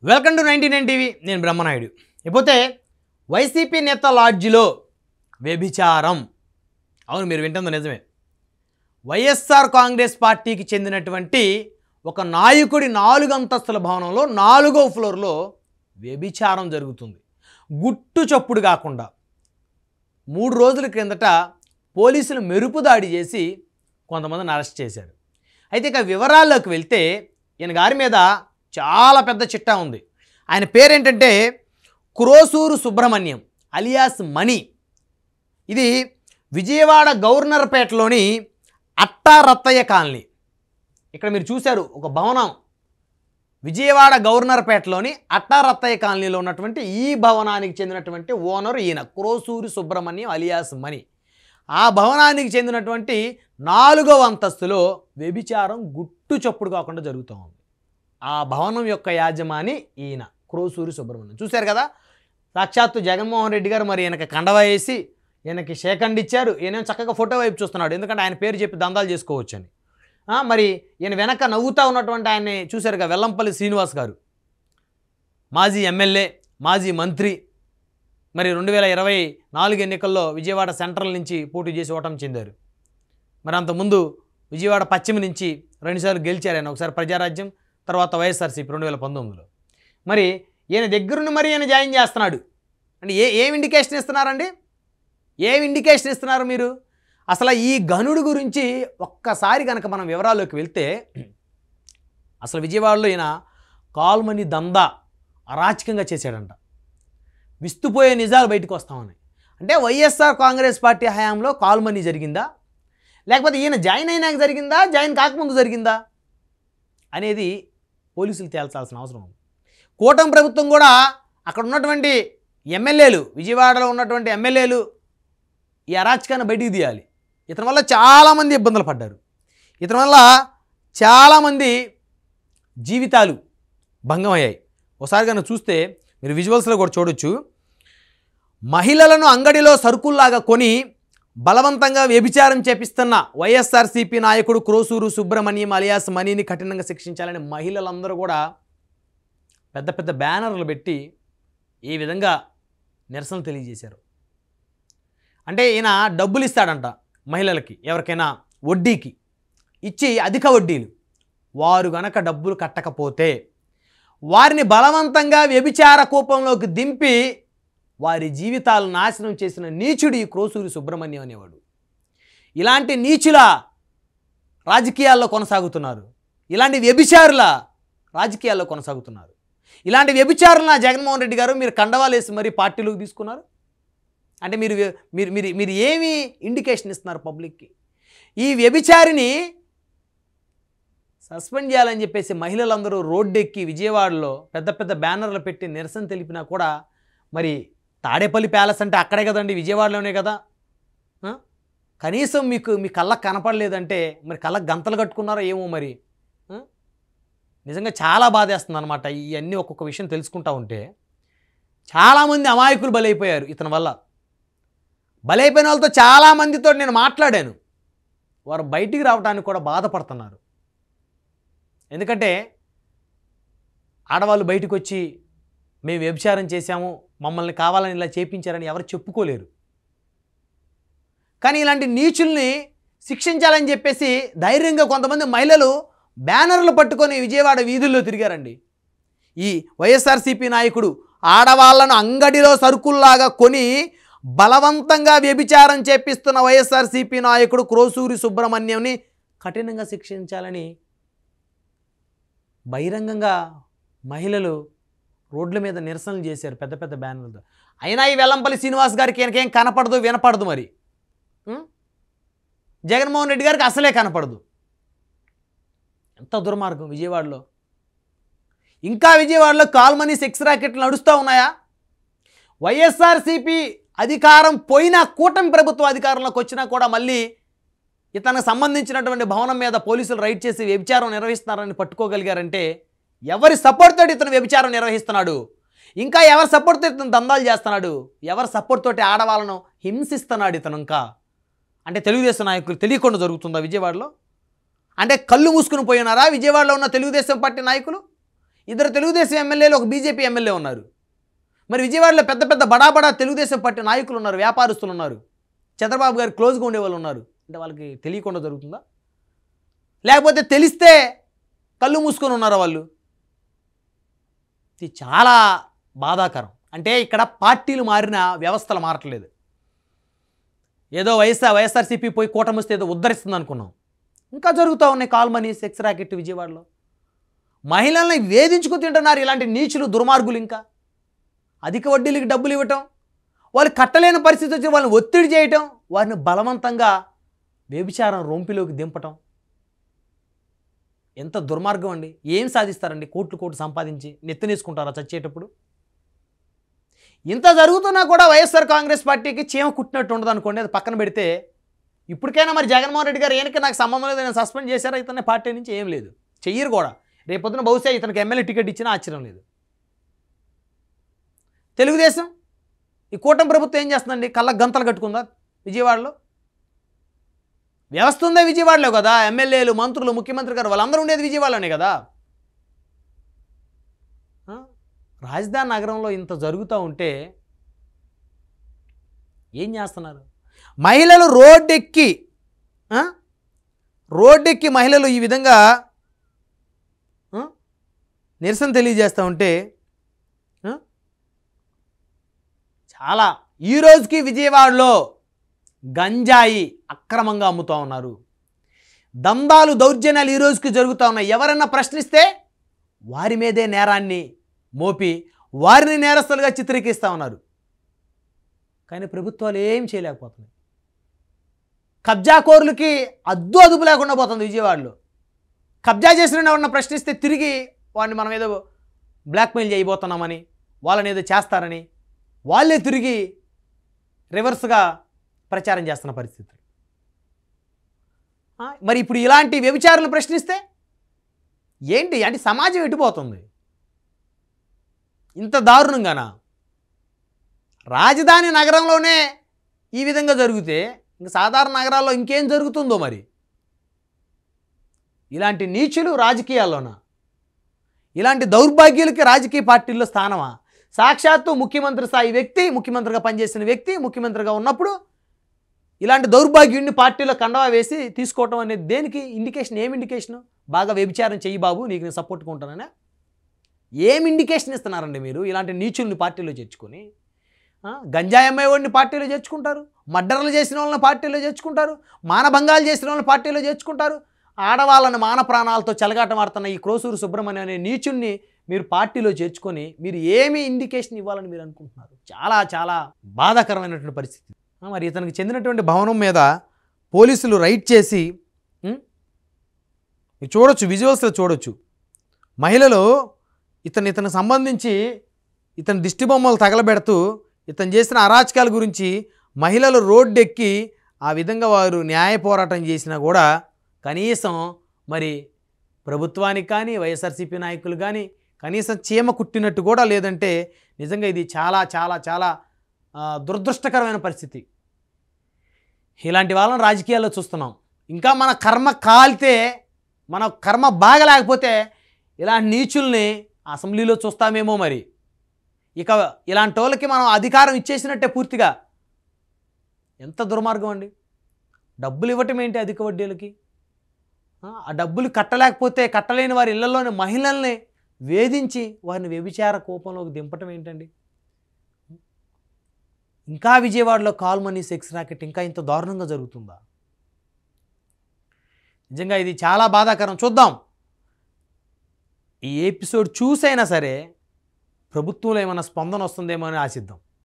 Welcome to 99 TV. నేను బ్రహ్మనాయుడు. ఇకపోతే YCP నేత లాడ్జిలో వ్యభిచారం. అవును, మీరు వింటుంది నిజమే. వైఎస్ఆర్ కాంగ్రెస్ పార్టీకి చెందినటువంటి ఒక నాయకుడి 4 అంతస్తుల భవనంలో 4వ ఫ్లోర్లో వ్యభిచారం జరుగుతుంది. గుట్టు చప్పుడు కాకుండా 3 రోజుల క్రిందట పోలీసులు మెరుపు దాడి చేసి కొంతమందిని అరెస్ట్ చేశారు. అయితే ఇక వివరాల్లోకి వెళ్తే ఈయన గారి మీద చాలా పెద్ద చిట్టా ఉంది. ఆయన పేరేంటంటే క్రోసూరు సుబ్రహ్మణ్యం అలియాస్ మణి. ఇది విజయవాడ గవర్నర్పేటలోని అట్టారత్తయ్య కాలనీ. ఇక్కడ మీరు చూశారు ఒక భవనం. విజయవాడ గవర్నర్పేటలోని అట్టారత్తయ్య కాలనీలో ఉన్నటువంటి ఈ భవనానికి చెందినటువంటి ఓనర్ ఈయన క్రోసూరి సుబ్రహ్మణ్యం అలియాస్ మణి. ఆ భవనానికి చెందినటువంటి 4వ అంతస్తులో వ్యభిచారం గుట్టు చప్పుడు కాకుండా జరుగుతూ ఉంది. ఆ భవనం యొక్క యాజమాని ఈయన క్రోసూరి సుబ్రహ్మణ్యం. చూశారు కదా, సాక్షాత్తు జగన్మోహన్ రెడ్డి గారు మరి ఈయనకి కండవ వేసి ఈయనకి షేకండ్ ఇచ్చారు. ఈయన చక్కగా ఫోటో వైపు చూస్తున్నాడు, ఎందుకంటే ఆయన పేరు చెప్పి దందాలు చేసుకోవచ్చని. మరి ఈయన వెనక నవ్వుతూ ఉన్నటువంటి ఆయన్ని చూశారుగా, వెల్లంపల్లి శ్రీనివాస్ గారు, మాజీ ఎమ్మెల్యే, మాజీ మంత్రి. మరి 2024 ఎన్నికల్లో విజయవాడ సెంట్రల్ నుంచి పోటీ చేసి ఓటమి చెందారు. మరి అంతకుముందు విజయవాడ పశ్చిమ నుంచి 2 సార్లు గెలిచారు ఆయన. ఒకసారి ప్రజారాజ్యం, తర్వాత వైఎస్ఆర్సీపీ 2019లో. మరి ఈయన దగ్గరుండి మరి ఈయన జాయిన్ చేస్తున్నాడు అంటే ఏం ఇండికేషన్ ఇస్తున్నారండి? ఏం ఇండికేషన్ ఇస్తున్నారు మీరు? అసలు ఈ గనుడు గురించి ఒక్కసారి కనుక మనం వివరాల్లోకి వెళ్తే, అసలు విజయవాడలో ఈయన కాల్మనీ దందా అరాచకంగా చేశాడంట. విస్తుపోయే నిజాలు బయటకు వస్తామని. అంటే వైఎస్ఆర్ కాంగ్రెస్ పార్టీ హయాంలో కాల్మనీ జరిగిందా, లేకపోతే ఈయన జాయిన్ అయినాక జరిగిందా, జాయిన్ కాకముందు జరిగిందా అనేది పోలీసులు తేల్చాల్సిన అవసరం ఉంది. కూటమి ప్రభుత్వం కూడా అక్కడ ఉన్నటువంటి ఎమ్మెల్యేలు, విజయవాడలో ఉన్నటువంటి ఎమ్మెల్యేలు ఈ అరాచకాన్ని బయటికి తీయాలి. ఇతని వల్ల చాలామంది ఇబ్బందులు పడ్డారు. ఇతని వల్ల చాలామంది జీవితాలు భంగమయ్యాయి. ఒకసారి కనుక చూస్తే మీరు విజువల్స్లో కూడా చూడొచ్చు. మహిళలను అంగడిలో సరుకుల్లాగా కొని బలవంతంగా వ్యభిచారం చేపిస్తున్న వైఎస్ఆర్సీపీ నాయకుడు క్రోసూరు సుబ్రహ్మణ్యం అలియాస్ మనీని కఠినంగా శిక్షించాలని మహిళలందరూ కూడా పెద్ద పెద్ద బ్యానర్లు పెట్టి ఈ విధంగా నిరసన తెలియజేశారు. అంటే ఈయన డబ్బులు ఇస్తాడంట మహిళలకి, ఎవరికైనా వడ్డీకి ఇచ్చి, అధిక వడ్డీలు. వారు గనక డబ్బులు కట్టకపోతే వారిని బలవంతంగా వ్యభిచార కూపంలోకి దింపి వారి జీవితాలు నాశనం చేసిన నీచుడు ఈ క్రోసూరి సుబ్రహ్మణ్యం అనేవాడు. ఇలాంటి నీచుల రాజకీయాల్లో కొనసాగుతున్నారు. ఇలాంటి వ్యభిచారుల రాజకీయాల్లో కొనసాగుతున్నారు. ఇలాంటి వ్యభిచారుల జగన్మోహన్ రెడ్డి గారు మీరు కండవాలు వేసి మరీ పార్టీలోకి తీసుకున్నారు. అంటే మీరు మీరు మీరు మీరు ఏమి ఇండికేషన్ ఇస్తున్నారు పబ్లిక్కి? ఈ వ్యభిచారిని సస్పెండ్ చేయాలని చెప్పేసి మహిళలందరూ రోడ్డెక్కి విజయవాడలో పెద్ద పెద్ద బ్యానర్లు పెట్టి నిరసన తెలిపినా కూడా, మరి తాడేపల్లి ప్యాలెస్ అంటే అక్కడే కదండి, విజయవాడలోనే కదా. కనీసం మీ కళ్ళకు కనపడలేదంటే మరి కళ్ళకు గంతలు కట్టుకున్నారో ఏమో మరి. నిజంగా చాలా బాధేస్తుంది అనమాట. ఇవన్నీ ఒక్కొక్క విషయం తెలుసుకుంటా ఉంటే చాలామంది అమాయకులు బలైపోయారు ఇతని వల్ల. బలైపోయిన వాళ్ళతో చాలామందితో నేను మాట్లాడాను. వారు బయటికి రావడానికి కూడా బాధపడుతున్నారు. ఎందుకంటే ఆడవాళ్ళు బయటకు వచ్చి మేము వ్యభిచారం చేశాము, మమ్మల్ని కావాలని ఇలా చేపించారని ఎవరు చెప్పుకోలేరు. కానీ ఇలాంటి నీచుల్ని శిక్షించాలని చెప్పేసి ధైర్యంగా కొంతమంది మహిళలు బ్యానర్లు పట్టుకొని విజయవాడ వీధుల్లో తిరిగారండి. ఈ వైఎస్ఆర్సీపీ నాయకుడు ఆడవాళ్లను అంగడిలో సరుకుల్లాగా కొని బలవంతంగా వ్యభిచారం చేపిస్తున్న వైఎస్ఆర్సీపీ నాయకుడు క్రోసూరి సుబ్రహ్మణ్యంని కఠినంగా శిక్షించాలని బహిరంగంగా మహిళలు రోడ్ల మీద నిరసనలు చేశారు పెద్ద పెద్ద బ్యానర్లతో. అయినా ఈ వెల్లంపల్లి శ్రీనివాస్ గారికి ఈయనకేం కనపడదు, వినపడదు. మరి జగన్మోహన్ రెడ్డి గారికి అసలే కనపడదు. ఎంత దుర్మార్గం విజయవాడలో. ఇంకా విజయవాడలో కాల్మనీ సెక్స్ ర్యాకెట్లు నడుస్తూ ఉన్నాయా? వైఎస్ఆర్సీపీ అధికారం పోయినా, కూటమి ప్రభుత్వం అధికారంలోకి వచ్చినా కూడా మళ్ళీ ఇతనికి సంబంధించినటువంటి భవనం మీద పోలీసులు రైడ్ చేసి వ్యభిచారం నిర్వహిస్తున్నారని పట్టుకోగలిగారంటే ఎవరి సపోర్ట్ తోటి ఇతను వ్యభిచారం నిర్వహిస్తున్నాడు? ఇంకా ఎవరి సపోర్ట్ తోటి ఇతను దందాలు చేస్తున్నాడు? ఎవరి సపోర్ట్ తోటి ఆడవాళ్ళను హింసిస్తున్నాడు ఇతను? ఇంకా అంటే తెలుగుదేశం నాయకులు తెలియకుండా జరుగుతుందా విజయవాడలో? అంటే కళ్ళు మూసుకుని పోయినారా విజయవాడలో ఉన్న తెలుగుదేశం పార్టీ నాయకులు? 2 తెలుగుదేశం ఎమ్మెల్యేలు, ఒక బీజేపీ ఎమ్మెల్యే ఉన్నారు. మరి విజయవాడలో పెద్ద పెద్ద బడా తెలుగుదేశం పార్టీ నాయకులు ఉన్నారు, వ్యాపారస్తులు ఉన్నారు, చంద్రబాబు గారు క్లోజ్గా ఉండేవాళ్ళు ఉన్నారు. అంటే వాళ్ళకి తెలియకుండా జరుగుతుందా? లేకపోతే తెలిస్తే కళ్ళు మూసుకొని ఉన్నారా వాళ్ళు? ఇది చాలా బాధాకరం. అంటే ఇక్కడ పార్టీలు మారిన వ్యవస్థలు మారట్లేదు. ఏదో వైఎస్ఆర్సీపీ పోయి కూటమి వస్తే ఏదో ఉద్ధరిస్తుంది అనుకున్నాం. ఇంకా జరుగుతూ ఉన్నాయి కాల్ మనీ, సెక్స్ ర్యాకెట్ విజయవాడలో. మహిళల్ని వేధించుకు తింటున్నారు ఇలాంటి నీచులు, దుర్మార్గులు. ఇంకా అధిక వడ్డీలకి డబ్బులు ఇవ్వటం, వాళ్ళు కట్టలేని పరిస్థితి వచ్చి వాళ్ళని ఒత్తిడి చేయటం, వారిని బలవంతంగా వ్యభిచారం రొంపిలోకి దింపటం. ఎంత దుర్మార్గం అండి! ఏం సాధిస్తారండి? కోట్లు సంపాదించి నెత్తినేసుకుంటారా చచ్చేటప్పుడు? ఇంత జరుగుతున్నా కూడా వైఎస్ఆర్ కాంగ్రెస్ పార్టీకి చీమ కుట్టినట్టు ఉండదు అనుకోండి. అది పక్కన పెడితే ఇప్పటికైనా మరి జగన్మోహన్ రెడ్డి గారు ఈయనకి నాకు సంబంధం లేదు, నేను సస్పెండ్ చేశారా ఇతన్ని పార్టీ నుంచి? ఏం లేదు, చెయ్యరు కూడా. రేపొద్దున బహుశా ఇతనికి ఎమ్మెల్యే టికెట్ ఇచ్చినా ఆశ్చర్యం లేదు. తెలుగుదేశం ఈ కూటమి ప్రభుత్వం ఏం చేస్తుందండి? కళ్ళకు గంతలు కట్టుకుందా విజయవాడలో? వ్యవస్థ ఉందే విజయవాడలో కదా. ఎమ్మెల్యేలు, మంత్రులు, ముఖ్యమంత్రి గారు వాళ్ళందరూ ఉండేది విజయవాడలోనే కదా. రాజధాని నగరంలో ఇంత జరుగుతూ ఉంటే ఏం చేస్తున్నారు? మహిళలు రోడ్డెక్కి మహిళలు ఈ విధంగా నిరసన తెలియజేస్తూ ఉంటే చాలా, ఈ రోజుకి విజయవాడలో గంజాయి అక్రమంగా అమ్ముతూ ఉన్నారు. దందాలు, దౌర్జన్యాలు ఈ రోజుకి జరుగుతూ ఉన్నాయి. ఎవరన్నా ప్రశ్నిస్తే వారి మీదే నేరాన్ని మోపి వారిని నేరస్తులుగా చిత్రీకరిస్తూ ఉన్నారు. కానీ ప్రభుత్వాలు ఏం చేయలేకపోతున్నాయి. కబ్జాకోరులకి అదుపు లేకుండా పోతుంది విజయవాడలో. కబ్జా చేసిన ఎవరన్నా ప్రశ్నిస్తే తిరిగి వాడిని మనం ఏదో బ్లాక్మెయిల్ చేయబోతున్నామని, వాళ్ళని ఏదో చేస్తారని వాళ్ళే తిరిగి రివర్స్గా ప్రచారం చేస్తున్న పరిస్థితులు. మరి ఇప్పుడు ఇలాంటి వ్యభిచారులను ప్రశ్నిస్తే ఏంటి అంటే సమాజం ఎటుపోతుంది? ఇంత దారుణంగానా? రాజధాని నగరంలోనే ఈ విధంగా జరిగితే ఇంక సాధారణ నగరాల్లో ఇంకేం జరుగుతుందో మరి? ఇలాంటి నీచులు రాజకీయాల్లోనా? ఇలాంటి దౌర్భాగ్యులకి రాజకీయ పార్టీల్లో స్థానమా? సాక్షాత్తు ముఖ్యమంత్రి స్థాయి వ్యక్తి, ముఖ్యమంత్రిగా పనిచేసిన వ్యక్తి, ముఖ్యమంత్రిగా ఉన్నప్పుడు ఇలాంటి దౌర్భాగ్యుడిని పార్టీలో కండవా వేసి తీసుకోవటం అనేది దేనికి ఇండికేషన్? ఏం ఇండికేషను? బాగా వ్యభిచారం చెయ్యి బాబు, నీకు నేను సపోర్ట్గా ఉంటాననే ఏం ఇండికేషన్ ఇస్తున్నారండి మీరు? ఇలాంటి నీచుల్ని పార్టీలో చేర్చుకొని గంజాయి అమ్మేవాడిని పార్టీలో చేర్చుకుంటారు, మర్డర్లు చేసిన వాళ్ళని పార్టీలో చేర్చుకుంటారు, మానభంగాలు చేసిన వాళ్ళని పార్టీలో చేర్చుకుంటారు, ఆడవాళ్ళని మాన ప్రాణాలతో చెలగాటం ఆడుతున్న ఈ క్రోసూరు సుబ్రహ్మణ్యం అనే నీచుల్ని మీరు పార్టీలో చేర్చుకొని మీరు ఏమి ఇండికేషన్ ఇవ్వాలని మీరు అనుకుంటున్నారు? చాలా చాలా బాధాకరమైనటువంటి పరిస్థితి. మరి ఇతనికి చెందినటువంటి భవనం మీద పోలీసులు రైడ్ చేసి చూడొచ్చు, విజువల్స్లో చూడొచ్చు, మహిళలు ఇతనికి సంబంధించి ఇతని దిష్టి బొమ్మలు తగలబెడుతూ ఇతను చేసిన అరాచకాల గురించి మహిళలు రోడ్డెక్కి ఆ విధంగా వారు న్యాయ పోరాటం చేసినా కూడా కనీసం మరి ప్రభుత్వానికి కానీ వైఎస్ఆర్సీపీ నాయకులు కానీ కనీసం చీమ కుట్టినట్టు కూడా లేదంటే నిజంగా ఇది చాలా చాలా చాలా దురదృష్టకరమైన పరిస్థితి. ఇలాంటి వాళ్ళని రాజకీయాల్లో చూస్తున్నాం. ఇంకా మన కర్మ కాలితే, మన కర్మ బాగలేకపోతే ఇలాంటి నీచుల్ని అసెంబ్లీలో చూస్తామేమో. మరి ఇక ఇలాంటి వాళ్ళకి మనం అధికారం ఇచ్చేసినట్టే పూర్తిగా. ఎంత దుర్మార్గం అండి! డబ్బులు ఇవ్వటం ఏంటి అధిక వడ్డీలకి? ఆ డబ్బులు కట్టలేని వారి ఇళ్లలోని మహిళల్ని వేధించి వారిని వ్యభిచార కోపంలోకి దింపటం ఏంటండి? ఇంకా విజయవాడలో కాల్ మనీ, సెక్స్ ర్యాకెట్ ఇంకా ఇంత దారుణంగా జరుగుతుందా? నిజంగా ఇది చాలా బాధాకరం. చూద్దాం, ఈ ఎపిసోడ్ చూసైనా సరే ప్రభుత్వంలో ఏమైనా స్పందన వస్తుందేమో అని ఆశిద్దాం.